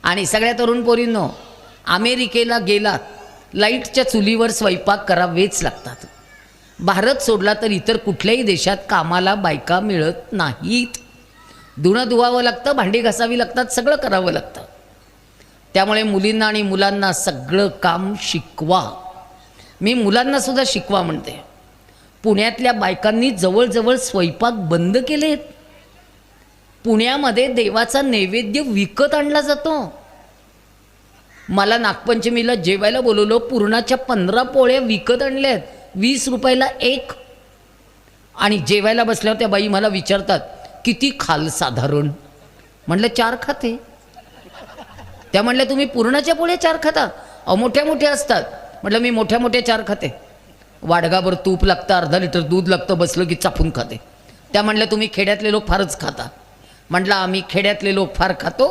आणि सगळ्या तरुण पोरींनो, अमेरिकेला गेलात, लाईटच्या चुलीवर स्वयंपाक करावेच लागतात. भारत सोडला तर इतर कुठल्याही देशात कामाला बायका मिळत नाहीत. धुणं धुवावं लागतं, भांडी घासावी लागतात, सगळं करावं लागतं. त्यामुळे मुलींना आणि मुलांना सगळं काम शिकवा. मी मुलांना सुद्धा शिकवा म्हणते. पुण्यातल्या बायकांनी जवळजवळ स्वयंपाक बंद केलेत. पुण्यामध्ये देवाचा नैवेद्य विकत आणला जातो. मला नागपंचमीला जेवायला बोलवलं, पुरणाच्या 15 पोळ्या विकत आणल्यात, 20 रुपयाला एक. आणि जेवायला बसल्यावर त्या बाई मला विचारतात, किती खाल साधारण? म्हटलं 4 खाते. त्या म्हणल्या, तुम्ही पुरणाच्या पोळ्या 4 खाता? मोठ्या मोठ्या असतात. म्हटलं मी मोठ्या मोठ्या 4 खाते. वाडगाभर तूप लागतं, अर्धा लिटर दूध लागतं, बसलं की चापून खाते. त्या म्हणल्या, तुम्ही खेड्यातले लोक फारच खाता. म्हटलं आम्ही खेड्यातले लोक फार खातो,